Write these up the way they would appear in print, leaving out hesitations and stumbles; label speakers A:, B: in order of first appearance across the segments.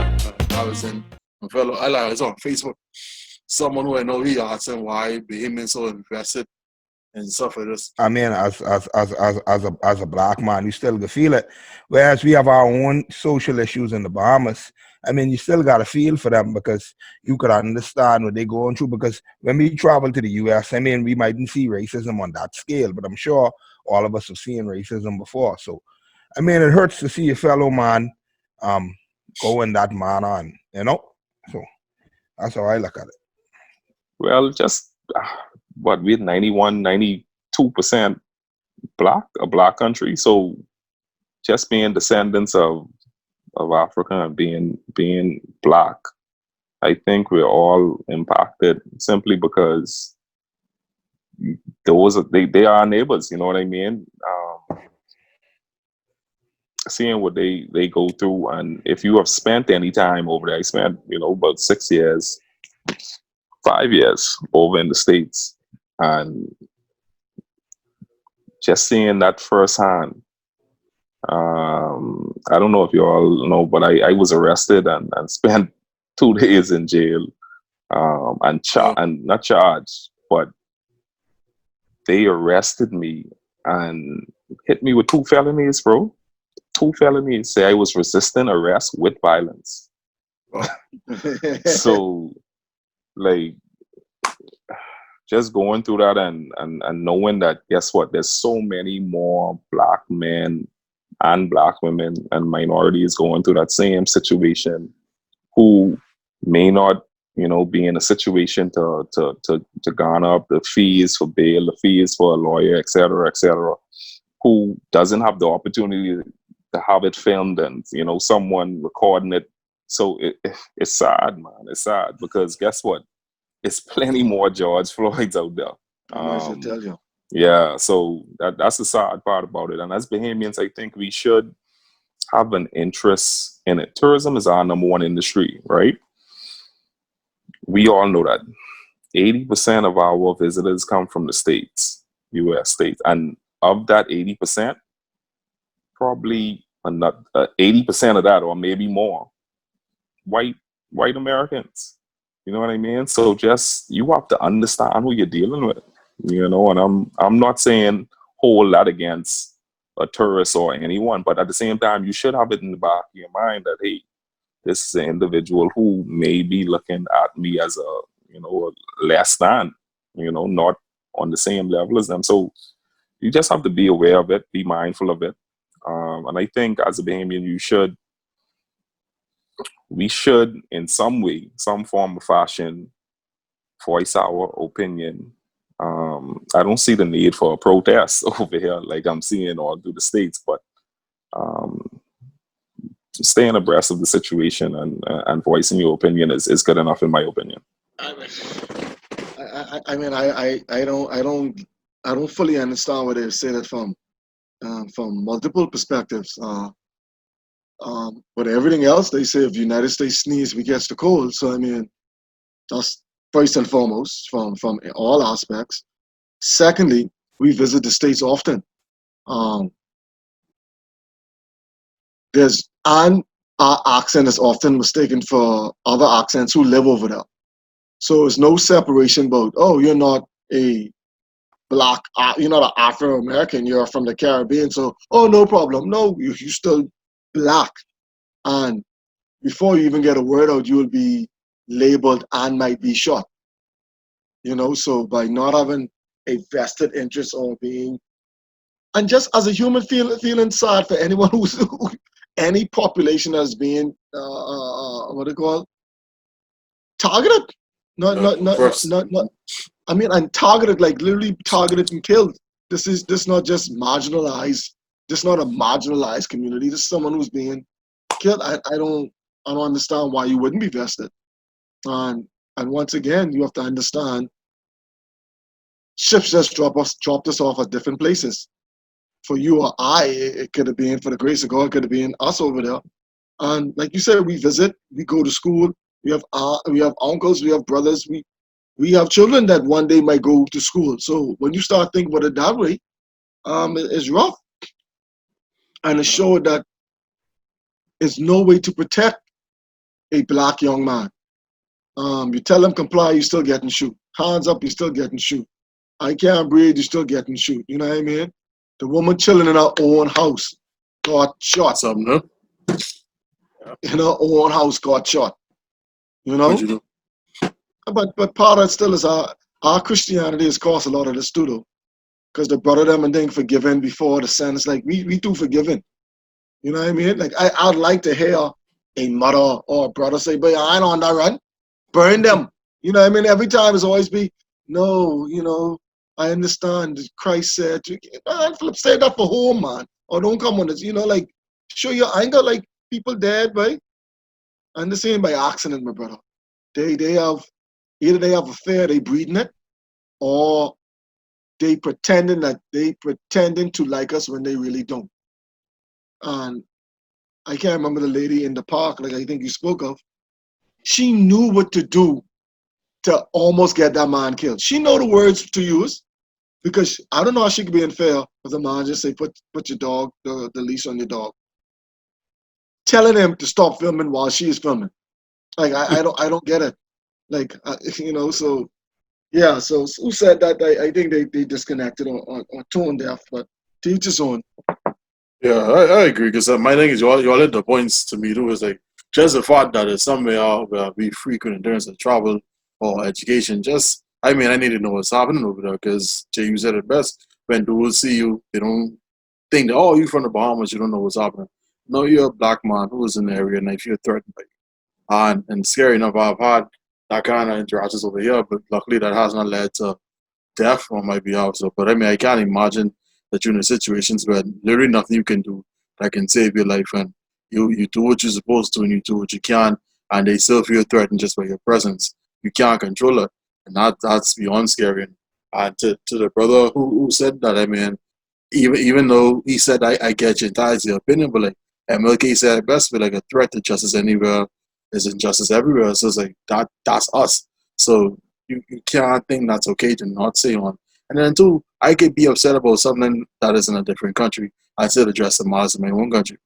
A: I was in a fellow, I was on Facebook. Someone who I know, he asked him why him being so invested in stuff like this.
B: I mean, as a black man, you still can feel it. Whereas we have our own social issues in the Bahamas. I mean, you still got to feel for them because you could understand what they're going through. Because when we travel to the U.S., I mean, we mightn't see racism on that scale, but I'm sure all of us have seen racism before. So, I mean, it hurts to see a fellow man um, go in that manner, and So that's how I look at it.
C: Well, just what we're 91, 92% black, a black country. So just being descendants of Africa and being black, I think we're all impacted simply because they are our neighbors. You know what I mean? Seeing what they go through, and if you have spent any time over there, I spent about 6 years, 5 years over in the States, and just seeing that firsthand. I don't know if you all know, but I was arrested and spent 2 days in jail, and not charged, but they arrested me and hit me with 2 felonies, bro. 2 felonies. Say I was resisting arrest with violence. So, like, just going through that and knowing that, guess what? There's so many more black men and black women and minorities going through that same situation who may not, be in a situation to garner up the fees for bail, the fees for a lawyer, et cetera, who doesn't have the opportunity to have it filmed and, someone recording it. So it's sad, man. It's sad because guess what? It's plenty more George Floyds out there.
A: I should tell you.
C: Yeah, so that's the sad part about it. And as Bahamians, I think we should have an interest in it. Tourism is our number one industry, right? We all know that 80% of our visitors come from the States, U.S. states. And of that 80%, probably 80% of that, or maybe more, white Americans. You know what I mean? So just, you have to understand who you're dealing with, and I'm not saying hold that against a tourist or anyone, but at the same time, you should have it in the back of your mind that, hey, this is an individual who may be looking at me as a less than, not on the same level as them. So you just have to be aware of it, be mindful of it. And I think as a Bahamian, we should, in some way, some form of fashion, voice our opinion. I don't see the need for a protest over here like I'm seeing all through the States, but staying abreast of the situation and voicing your opinion is good enough, in my opinion.
A: I don't fully understand why they say that from multiple perspectives. But everything else, they say if the United States sneeze, we catch the cold. So I mean, that's first and foremost from all aspects. Secondly, we visit the States often. Our accent is often mistaken for other accents who live over there. So it's no separation about, oh, you're not a black, you're not an Afro-American, you're from the Caribbean. So, oh, no problem. No, you're still black. And before you even get a word out, you will be labeled and might be shot. So by not having a vested interest or being, and just as a human feeling sad for anyone who's any population that's being what do you call, targeted, not. I mean, and targeted, like literally targeted and killed. This not just marginalized. This not a marginalized community. This is someone who's being killed. I don't understand why you wouldn't be vested. And once again, you have to understand, ships just dropped us off at different places. For you or I, it could have been, for the grace of God, it could have been us over there. And like you said, we visit, we go to school, we have uncles, we have brothers, we have children that one day might go to school. So when you start thinking about it that way, it's rough. And it showed that there's no way to protect a black young man. You tell him comply, you still getting shoot. Hands up, you still getting shoot. I can't breathe, you still getting shoot. You know what I mean? The woman chilling in her own house got shot.
D: Something, no?
A: In her own house got shot. You know?
D: What you do?
A: But part of it still is our Christianity has caused a lot of this too, though. Because the brother them and then forgiven before the sin. It's like we too forgiven. You know what I mean? Like I'd like to hear a mother or a brother say, but I ain't on that run. Burn them. You know what I mean? Every time it's always be, no, you know, I understand Christ said, man, Philip said that for home, man. Or don't come on this, you know, like, show your anger, like people dead, right? And the same by accident, my brother. They have, either they have a fear, they breeding it, or they pretending to like us when they really don't. And I can't remember the lady in the park, like I think you spoke of. She knew what to do to almost get that man killed. She know the words to use, because I don't know how she could be unfair if the man just say, put your dog, the leash on your dog. Telling him to stop filming while she is filming. Like, I don't get it. Like, you know, so, yeah, so who said that? I think they disconnected or tone deaf, but teach his own.
D: Yeah, I agree, because my thing is, you all hit the points to me too. Is like, just the fact that it's somewhere where we frequent in terms of travel or education. Just, I mean, I need to know what's happening over there, because Jay, you said it best. When dudes see you, they don't think that, oh, you from the Bahamas, you don't know what's happening. No, you're a black man who's in the area and if you're threatened by you. And scary enough, I've had that kind of interactions over here, but luckily that has not led to death on my behalf. So, but I mean, I can't imagine that you're in situations where literally nothing you can do that can save your life, and you do what you're supposed to and you do what you can, and they still feel threatened just by your presence. You can't control it, and that's beyond scary. And to the brother who said that, I mean, even though he said I get your entire opinion, but like MLK said it best, but like a threat to justice anywhere is injustice everywhere. So it's like that's us. So you can't think that's okay to not say on. And then two, I could be upset about something that is in a different country. I still address the matters in my own country,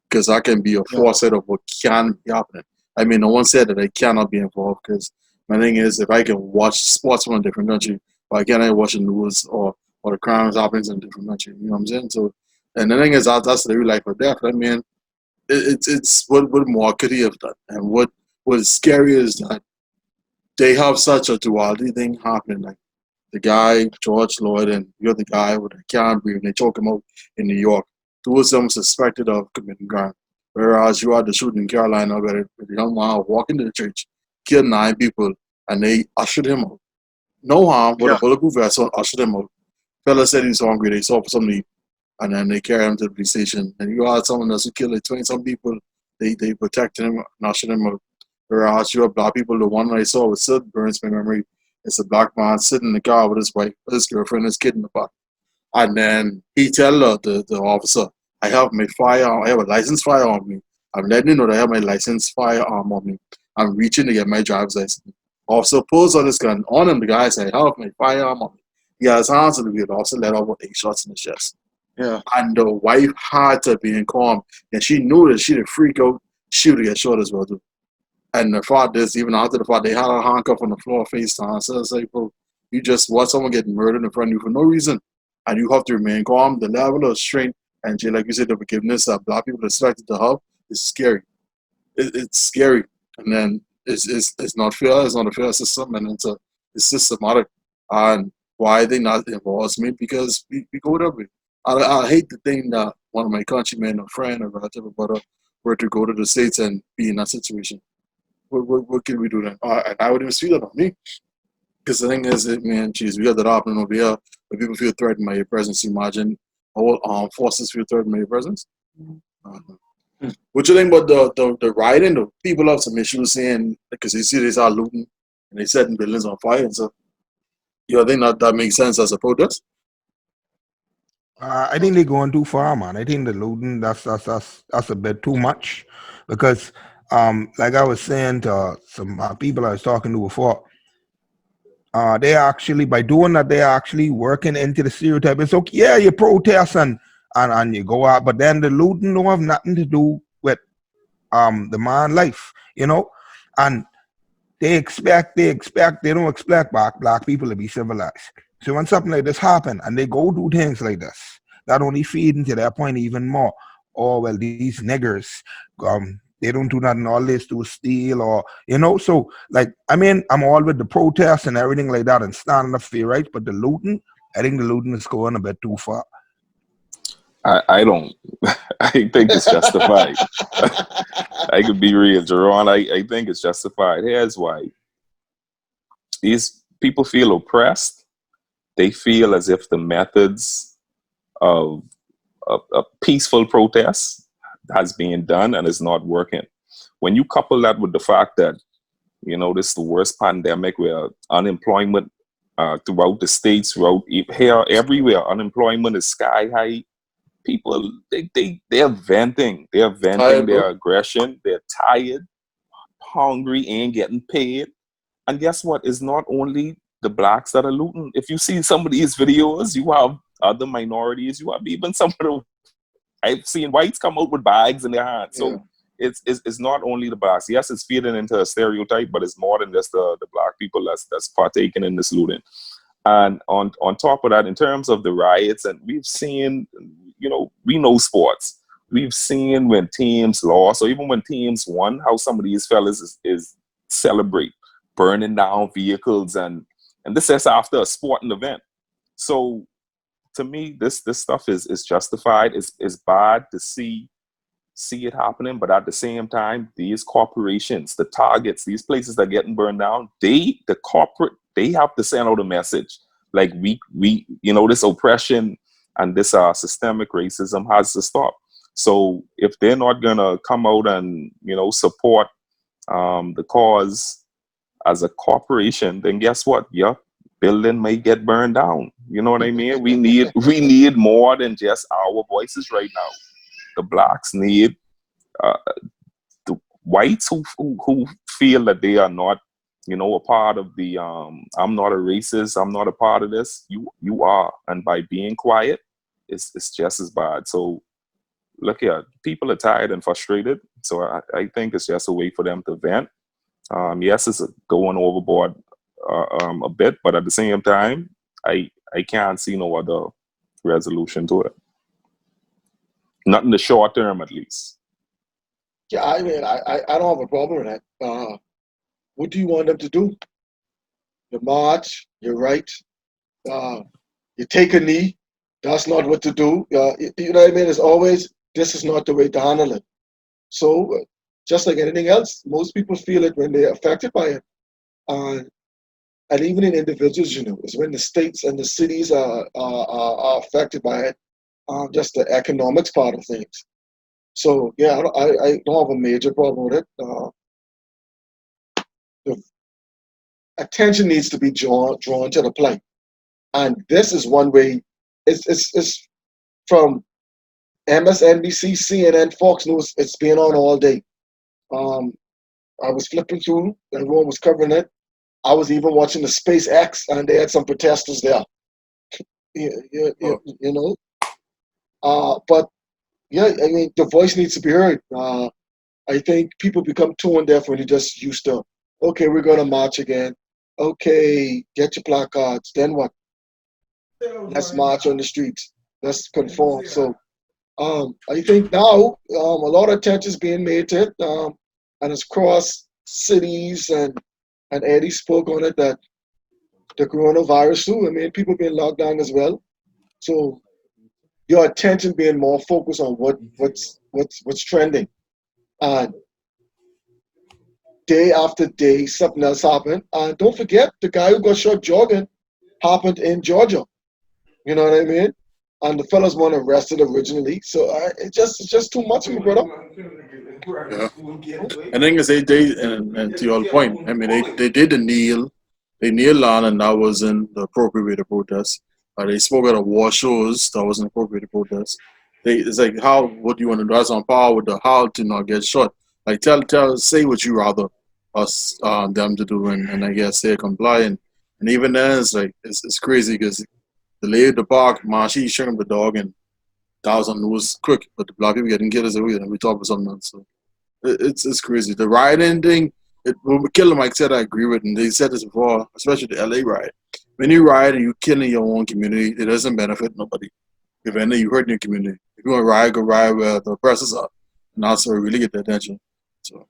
D: because I can be a foresight of what can be happening. I mean, no one said that I cannot be involved, because my thing is, if I can watch sports from a different country, why can't I watch the news or the crimes happening in a different country? You know what I'm saying? So, and the thing is, that's the real life or death. I mean, it's what more could he have done? And what is scary is that they have such a duality thing happening. Like the guy, George Floyd, and you're the guy with the can't breathe, and they choke him out in New York. Two of them suspected of committing crime. Whereas you had the shooting in Carolina where the young man walked into the church, killed 9 people, and they ushered him out. No harm, with a bulletproof vest on, ushered him out. Fella said he was hungry, they saw for something to eat, and then they carried him to the police station. And you had someone else who killed like 20-some people, they protected him and ushered him out. Whereas you have black people, the one I saw with Sid burns my memory. It's a black man sitting in the car with his wife, his girlfriend, his kid in the back. And then he tell the officer, I have my firearm, I have a licensed firearm on me. I'm letting you know that I have my licensed firearm on me. I'm reaching to get my driver's license. Officer pulls on his gun on him. The guy said, I have my firearm on me. He has his hands on the wheel. The officer let off with 8 shots in his chest.
A: Yeah.
D: And the wife had to be in calm. And she knew that she'd freak out. She would get shot as well, too. And the fact is, even after the fact, they had a handcuff on the floor face down. So it's like, bro, you just watch someone get murdered in front of you for no reason. And you have to remain calm. The level of strength and, like you said, the forgiveness that black people are expected to have is scary. It's scary. And then it's not fair. It's not a fair system. And it's systematic. And why they not involved me? Because we go that way. I hate the thing that one of my countrymen, a friend, a relative, a brother, were to go to the States and be in that situation. What can we do then? And I would even see that on me. Because the thing is, man, geez, we got that happening over here where people feel threatened by your presence. Imagine all armed forces feel threatened by your presence. What you think about the rioting? The people have some issues saying, because they see they start looting and they setting buildings on fire and stuff. You think that makes sense as a protest?
B: I think they're going too far, man. I think the looting that's a bit too much, because like I was saying to some people I was talking to before, they actually, by doing that, they're actually working into the stereotype. It's okay, yeah, you protest and you go out, but then the looting don't have nothing to do with the man life, you know, and they don't expect black people to be civilized. So when something like this happen and they go do things like this, that only feed into their point even more. Oh well, these niggers, they don't do nothing. All they do is steal, or you know. So like, I mean, I'm all with the protests and everything like that, and standing up for your rights. But the looting, I think the looting is going a bit too far.
C: I don't. I think it's justified. I could be real, Jerron. I think it's justified. Here's why. These people feel oppressed. They feel as if the methods of a peaceful protest has been done and is not working. When you couple that with the fact that, you know, this is the worst pandemic where unemployment throughout the states, throughout here, everywhere, unemployment is sky high. People, they're venting. They're venting their aggression. They're tired, hungry, ain't getting paid. And guess what? It's not only the blacks that are looting. If you see some of these videos, you have other minorities. You have even some of the, I've seen whites come out with bags in their hands. So it's not only the blacks. Yes, it's feeding into a stereotype, but it's more than just the black people that's partaking in this looting. And on top of that, in terms of the riots, and we've seen, you know, we know sports. We've seen when teams lost, or even when teams won, how some of these fellas is celebrate, burning down vehicles, and this is after a sporting event. So to me, this stuff is justified. It's bad to see it happening, but at the same time, these corporations, the targets, these places that are getting burned down, they have to send out a message like we you know, this oppression and this systemic racism has to stop. So if they're not gonna come out and, you know, support the cause as a corporation, then guess what? Your building may get burned down. You know what I mean? We need more than just our voices right now. The blacks need the whites who feel that they are not, you know, a part of the I'm not a racist, I'm not a part of this. You are, and by being quiet, it's just as bad. So look here, people are tired and frustrated. So I think it's just a way for them to vent. Yes, it's going overboard a bit, but at the same time, I can't see no other resolution to it. Not in the short term, at least.
A: Yeah, I mean, I don't have a problem with that. What do you want them to do? You march, you're right. You take a knee. That's not what to do. You know what I mean? It's always, this is not the way to handle it. So, just like anything else, most people feel it when they're affected by it. And even in individuals, you know, it's when the states and the cities are affected by it, just the economics part of things. So, yeah, I don't have a major problem with it. The attention needs to be drawn to the plight. And this is one way. It's from MSNBC, CNN, Fox News. It's been on all day. I was flipping through, everyone was covering it. I was even watching the SpaceX, and they had some protesters there. You know, but yeah, I mean, the voice needs to be heard. I think people become tone deaf when you're just used to, okay, we're gonna march again. Okay, get your placards. Then what? Let's march on the streets. Let's conform. So, I think now a lot of attention is being made to it, and it's across cities, and Eddie spoke on it, that the coronavirus too. I mean, people being locked down as well. So your attention being more focused on what's trending, and day after day something else happened. And don't forget, the guy who got shot jogging happened in Georgia. You know what I mean? And the fellas weren't arrested originally, so it's just too much for me, brother.
D: Yeah. I think it's and to your point, I mean, they did the kneel, they kneeled on, and that wasn't the appropriate way to protest. They spoke at a war shows, that wasn't appropriate to protest. It's like, how, what do you want to do? That's on power with the how to not get shot. Like, say what you rather us them to do, and I guess they comply. And even then, it's like, it's crazy because the lady at the park, man, she showing the dog, and that was on news quick, but the black people getting killed as a way, and we talk about something else. So It's crazy. The rioting thing, what Killer Mike said, I agree with, and they said this before, especially the LA riot. When you riot and you killing your own community, it doesn't benefit nobody. If any, you hurt your community. If you want to riot, go riot where the oppressors are, and that's where really get the attention. So,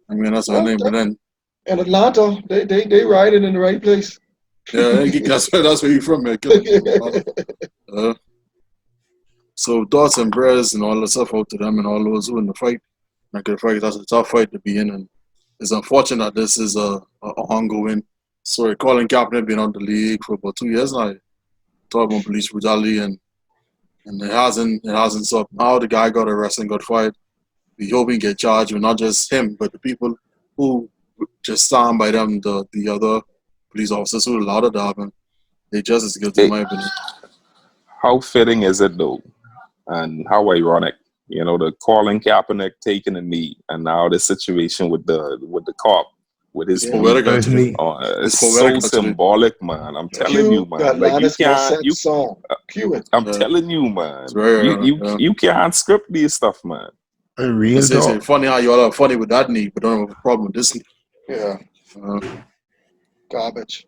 D: I mean, that's what I mean. But then,
A: in Atlanta, they rioted in the right place.
D: yeah, that's where you're from, man. So thoughts and prayers and all the stuff out to them and all those who in the fight. Like the fight, that's a tough fight to be in, and it's unfortunate that this is a ongoing story. Colin Kaepernick been on the league for about 2 years now. Talking about police brutality and it hasn't stopped. Now the guy got arrested and got fired. We hope he get charged, but not just him, but the people who just stand by them, the other police officers who allowed it to happen. They just as guilty, in my opinion.
C: How fitting is it though, and how ironic? You know, the Colin Kaepernick taking a knee, and now the situation with the cop with his
D: poetic
B: knee.
C: It's so symbolic, man. I'm telling you, man. Like I'm telling you, man. You can't script these stuff, man.
B: Real talk.
D: Funny how you all are funny with that knee, but don't have a problem with this knee.
A: Yeah. Garbage.